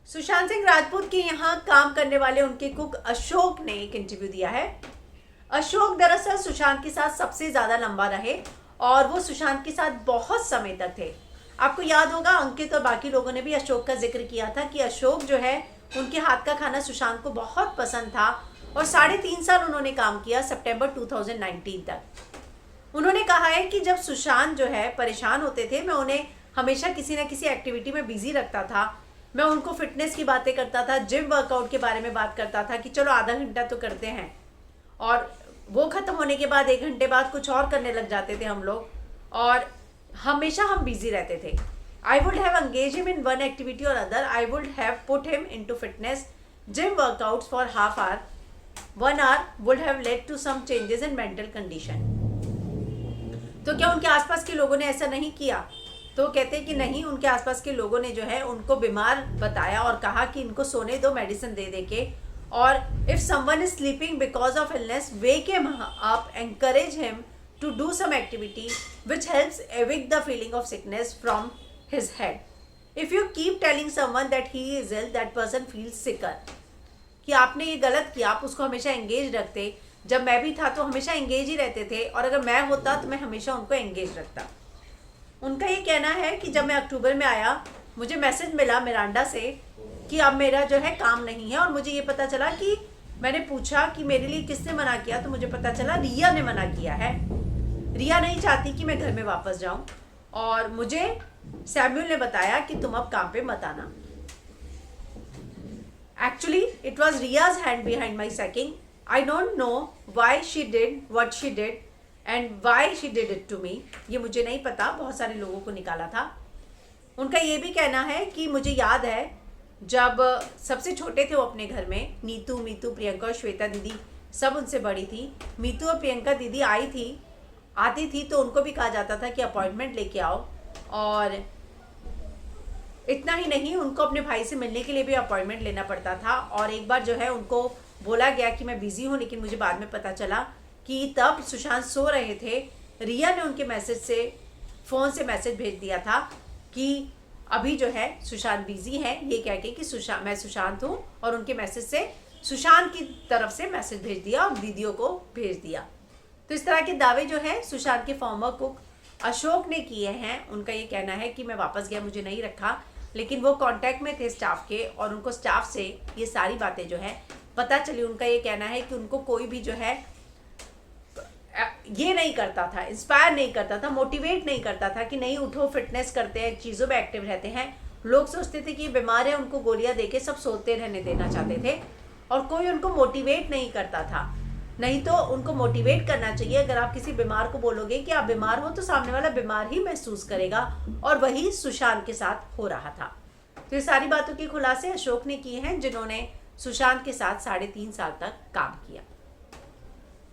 सुशांत सिंह राजपूत के यहाँ काम करने वाले उनके कुक अशोक ने एक इंटरव्यू दिया है। अशोक दरअसल सुशांत के साथ सबसे ज्यादा लंबा रहे और वो सुशांत के साथ बहुत समय तक थे। आपको याद होगा अंकित और बाकी लोगों ने भी अशोक का जिक्र किया था कि अशोक जो है उनके हाथ का खाना सुशांत को बहुत पसंद था और 3.5 साल उन्होंने काम किया, सितंबर 2019 तक। उन्होंने कहा है कि जब सुशांत जो है परेशान होते थे, मैं उन्हें हमेशा किसी ना किसी एक्टिविटी में बिजी रखता था। मैं उनको फिटनेस की बातें करता था, जिम वर्कआउट के बारे में बात करता था कि चलो आधा घंटा तो करते हैं, और वो ख़त्म होने के बाद 1 घंटे बाद कुछ और करने लग जाते थे हम लोग, और हमेशा हम बिजी रहते थे। I would have engage him in one activity और other. I would have put him into fitness, gym workouts for half hour, 1 hour would have led to some changes in mental condition. तो क्या उनके आसपास के लोगों ने ऐसा नहीं किया? तो कहते हैं कि नहीं, उनके आसपास के लोगों ने जो है उनको बीमार बताया और कहा कि इनको सोने दो मेडिसिन दे दे के, और if someone is sleeping because of illness, wake him up, encourage him to do some activity which helps evict the feeling of sickness from his head. If you keep telling someone that he is ill, that person feels sicker. कि आपने ये गलत किया, आप उसको हमेशा engage रखते। जब मैं भी था तो हमेशा एंगेज ही रहते थे, और अगर मैं होता तो मैं हमेशा उनको एंगेज रखता। उनका ये कहना है कि जब मैं अक्टूबर में आया, मुझे मैसेज मिला मिरांडा से कि अब मेरा जो है काम नहीं है, और मुझे ये पता चला कि मैंने पूछा कि मेरे लिए किसने मना किया, तो मुझे पता चला रिया ने मना किया है। रिया नहीं चाहती कि मैं घर में वापस जाऊं, और मुझे सैमुअल ने बताया कि तुम अब काम पे मत आना। Actually it was Riaz hand behind my sacking. I don't know why she did what she did and why she did it to me. ये मुझे नहीं पता, बहुत सारे लोगों को निकाला था। उनका ये भी कहना है कि मुझे याद है जब सबसे छोटे थे वो अपने घर में, नीतू, मीतू, प्रियंका और श्वेता दीदी सब उनसे बड़ी थी। मीतू और प्रियंका दीदी आती थी तो उनको भी कहा जाता था कि अपॉइंटमेंट लेके आओ, और इतना ही नहीं, उनको अपने भाई से मिलने के लिए भी अपॉइंटमेंट लेना पड़ता था। और एक बार जो है उनको बोला गया कि मैं बिजी हूँ, लेकिन मुझे बाद में पता चला कि तब सुशांत सो रहे थे। रिया ने उनके मैसेज से, फ़ोन से मैसेज भेज दिया था कि अभी जो है सुशांत बिजी है, ये कह के कि मैं सुशांत हूँ, और उनके मैसेज से सुशांत की तरफ से मैसेज भेज दिया और दीदियों को भेज दिया। तो इस तरह के दावे जो है सुशांत के फॉर्मर कुक अशोक ने किए हैं। उनका ये कहना है कि मैं वापस गया, मुझे नहीं रखा, लेकिन वो कांटेक्ट में थे स्टाफ के, और उनको स्टाफ से ये सारी बातें जो है पता चली। उनका ये कहना है कि उनको कोई भी जो है ये नहीं करता था, इंस्पायर नहीं करता था, मोटिवेट नहीं करता था कि नहीं उठो, फिटनेस करते हैं, चीज़ों में एक्टिव रहते हैं। लोग सोचते थे कि ये बीमार है, उनको गोलियां देके सब सोते रहने देना चाहते थे, और कोई उनको मोटिवेट नहीं करता था। नहीं तो उनको मोटिवेट करना चाहिए। अगर आप किसी बीमार को बोलोगे कि आप बीमार हो, तो सामने वाला बीमार ही महसूस करेगा, और वही सुशांत के साथ हो रहा था। तो ये सारी बातों के खुलासे अशोक ने किए हैं, जिन्होंने सुशांत के साथ 3.5 साल तक काम किया।